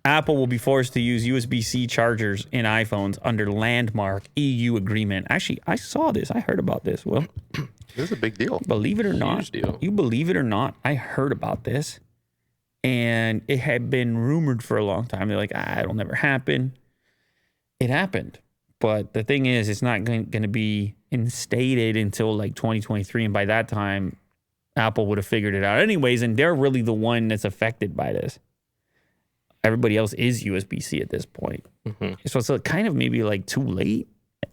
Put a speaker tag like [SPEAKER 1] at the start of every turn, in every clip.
[SPEAKER 1] Apple will be forced to use USB-C chargers in iPhones under landmark EU agreement. Actually, I saw this. I heard about this. Well,
[SPEAKER 2] this is a big deal.
[SPEAKER 1] Believe it or not,
[SPEAKER 3] Huge deal.
[SPEAKER 1] you believe it or not, I heard about this, and it had been rumored for a long time. They're like, it'll never happen. It happened, but the thing is, it's not going to be instated until like 2023, and by that time, Apple would have figured it out anyways, and they're really the one that's affected by this. Everybody else is USB-C at this point. Mm-hmm. So it's kind of maybe like too late.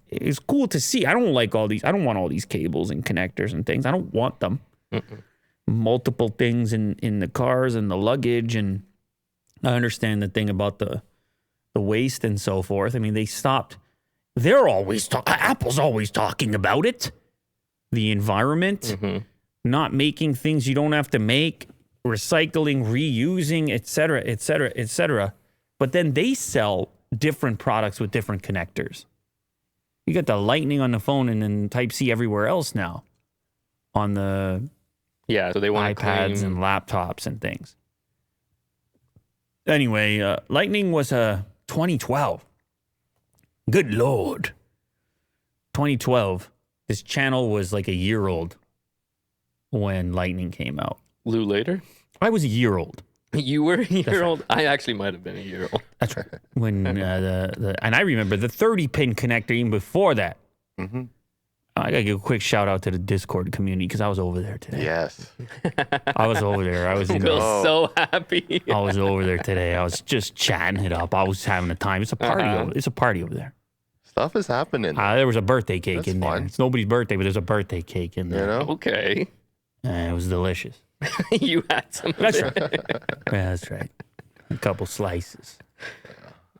[SPEAKER 1] It's cool to see. I don't like all these. I don't want all these cables and connectors and things. I don't want them. Mm-mm. Multiple things in the cars and the luggage. And I understand the thing about the waste and so forth. I mean, they stopped. They're always Apple's always talking about it. The environment, not making things you don't have to make. Recycling, reusing, et cetera, et cetera, et cetera. But then they sell different products with different connectors. You got the Lightning on the phone and then Type-C everywhere else now on the
[SPEAKER 3] so they want
[SPEAKER 1] iPads and laptops and things. Anyway, Lightning was 2012. Good Lord. 2012. This channel was like a year old when Lightning came out.
[SPEAKER 3] Lou later?
[SPEAKER 1] I was a year old.
[SPEAKER 3] You were a year old? I actually might have been a year old.
[SPEAKER 1] That's right. When and I remember the 30-pin connector even before that. Mm-hmm. I got to give a quick shout out to the Discord community because I was over there today.
[SPEAKER 2] Yes.
[SPEAKER 1] I was over there. I was
[SPEAKER 3] so happy.
[SPEAKER 1] I was over there today. I was just chatting it up. I was having a time. It's a party. It's a party over there.
[SPEAKER 2] Stuff is happening.
[SPEAKER 1] There was a birthday cake
[SPEAKER 2] That's
[SPEAKER 1] in there.
[SPEAKER 2] fun.
[SPEAKER 1] It's nobody's birthday, but there's a birthday cake in there.
[SPEAKER 2] You know?
[SPEAKER 3] Okay.
[SPEAKER 1] It was delicious.
[SPEAKER 3] You had some of
[SPEAKER 1] That's
[SPEAKER 3] it.
[SPEAKER 1] right. Yeah, that's right. A couple slices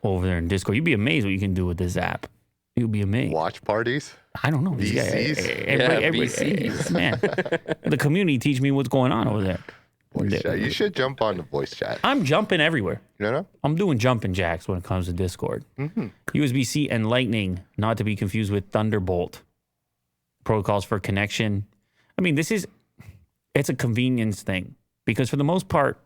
[SPEAKER 1] over there in Discord. You'd be amazed what you can do with this app. You'll be amazed.
[SPEAKER 2] Watch parties.
[SPEAKER 1] I don't know.
[SPEAKER 2] VCs.
[SPEAKER 3] VCs.
[SPEAKER 1] Man, the community teach me what's going on over there.
[SPEAKER 2] Voice chat. You should jump on the voice chat.
[SPEAKER 1] I'm jumping everywhere.
[SPEAKER 2] You know?
[SPEAKER 1] I'm doing jumping jacks when it comes to Discord. Mm-hmm. USB-C and Lightning, not to be confused with Thunderbolt. Protocols for connection. I mean, it's a convenience thing because for the most part,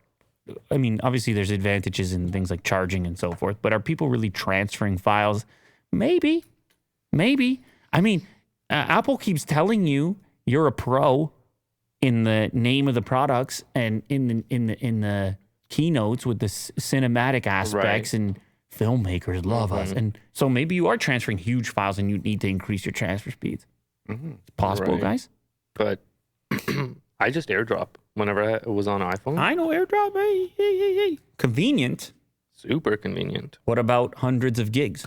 [SPEAKER 1] I mean, obviously there's advantages in things like charging and so forth, but are people really transferring files? Maybe. I mean, Apple keeps telling you you're a pro in the name of the products and in the keynotes with the cinematic aspects, and filmmakers love us. And so maybe you are transferring huge files and you need to increase your transfer speeds. Mm-hmm. It's possible, guys.
[SPEAKER 3] But I just AirDrop whenever I was on iPhone.
[SPEAKER 1] I know AirDrop. Hey. Convenient.
[SPEAKER 3] Super convenient.
[SPEAKER 1] What about hundreds of gigs?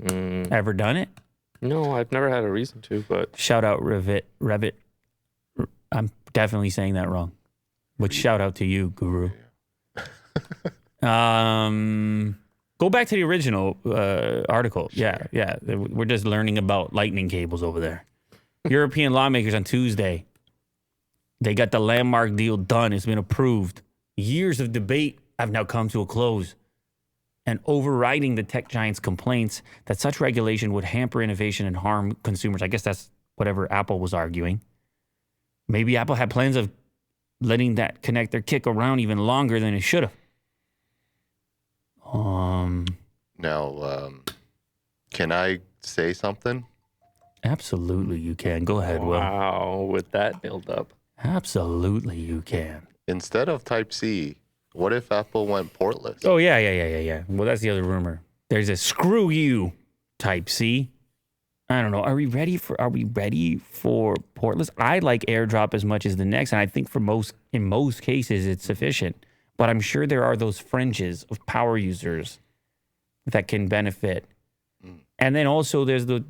[SPEAKER 1] Ever done it?
[SPEAKER 3] No, I've never had a reason to, but...
[SPEAKER 1] Shout out Revit. I'm definitely saying that wrong. But shout out to you, Guru. Go back to the original article. Sure. Yeah. We're just learning about lightning cables over there. European lawmakers on Tuesday, they got the landmark deal done. It's been approved. Years of debate have now come to a close. And overriding the tech giants' complaints that such regulation would hamper innovation and harm consumers. I guess that's whatever Apple was arguing. Maybe Apple had plans of letting that connector kick around even longer than it should have.
[SPEAKER 2] Now, can I say something?
[SPEAKER 1] Absolutely, you can. Go ahead, Will.
[SPEAKER 3] Wow, with that build up.
[SPEAKER 1] Absolutely, you can.
[SPEAKER 2] Instead of Type-C, what if Apple went portless?
[SPEAKER 1] Oh, yeah. Well, that's the other rumor. There's a screw you Type-C. I don't know. Are we ready for portless? I like AirDrop as much as the next, and I think in most cases it's sufficient. But I'm sure there are those fringes of power users that can benefit. And then also there's the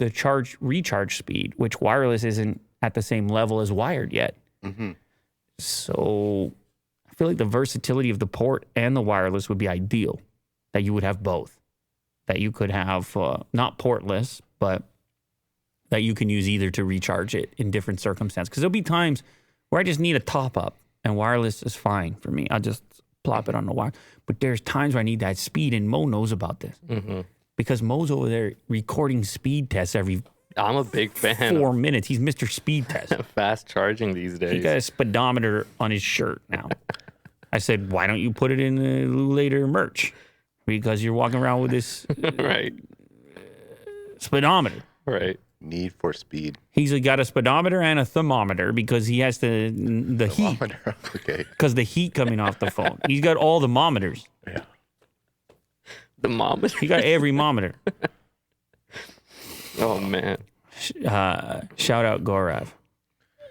[SPEAKER 1] recharge speed, which wireless isn't at the same level as wired yet. Mm-hmm. So I feel like the versatility of the port and the wireless would be ideal, that you would have both. That you could have not portless, but that you can use either to recharge it in different circumstances. Because there'll be times where I just need a top up and wireless is fine for me. I'll just plop it on the wire. But there's times where I need that speed, and Mo knows about this. Mm-hmm. Because Mo's over there recording speed tests every
[SPEAKER 3] I'm a big fan
[SPEAKER 1] 4 minutes. He's Mr. Speed Test.
[SPEAKER 3] Fast charging these days.
[SPEAKER 1] He got a speedometer on his shirt now. I said, why don't you put it in the later merch? Because you're walking around with this
[SPEAKER 3] Right.
[SPEAKER 1] speedometer.
[SPEAKER 3] Right.
[SPEAKER 2] Need for Speed.
[SPEAKER 1] He's got a speedometer and a thermometer because he has the heat.
[SPEAKER 2] Thermometer. Okay.
[SPEAKER 1] Because the heat coming off the phone. He's got all the thermometers.
[SPEAKER 2] Yeah.
[SPEAKER 3] The mom.
[SPEAKER 1] He got every thermometer.
[SPEAKER 3] Oh man.
[SPEAKER 1] Shout out Gorav.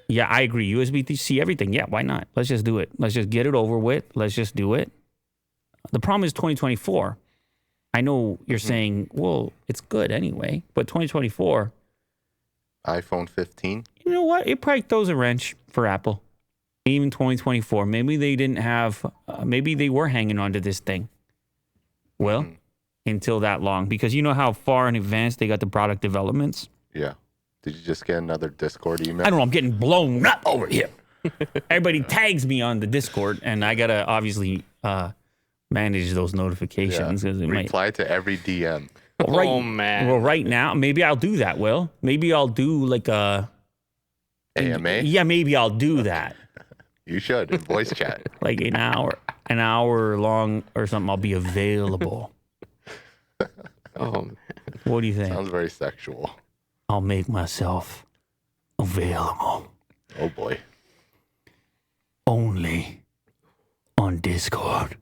[SPEAKER 1] Yeah, I agree. USB-C everything. Yeah, why not? Let's just do it. Let's just get it over with. Let's just do it. The problem is 2024. I know you're saying, well, it's good anyway, but 2024,
[SPEAKER 2] iPhone 15.
[SPEAKER 1] you know what? It probably throws a wrench for Apple. Even 2024. Maybe they didn't have, maybe they were hanging on to this thing. Well, until that long. Because you know how far in advance they got the product developments?
[SPEAKER 2] Yeah. Did you just get another Discord email?
[SPEAKER 1] I don't know. I'm getting blown up over here. Everybody tags me on the Discord, and I got to obviously manage those notifications.
[SPEAKER 2] Yeah.
[SPEAKER 1] It might,
[SPEAKER 2] Reply to every DM.
[SPEAKER 1] well,
[SPEAKER 3] Oh man.
[SPEAKER 1] Well, right now, maybe I'll do that, Will. Maybe I'll do like a...
[SPEAKER 2] AMA?
[SPEAKER 1] Yeah, maybe I'll do that.
[SPEAKER 2] You should. In voice chat.
[SPEAKER 1] Like an hour long or something, I'll be available.
[SPEAKER 3] Oh man.
[SPEAKER 1] What do you think?
[SPEAKER 2] Sounds very sexual.
[SPEAKER 1] I'll make myself available.
[SPEAKER 2] Oh boy.
[SPEAKER 1] Only on Discord.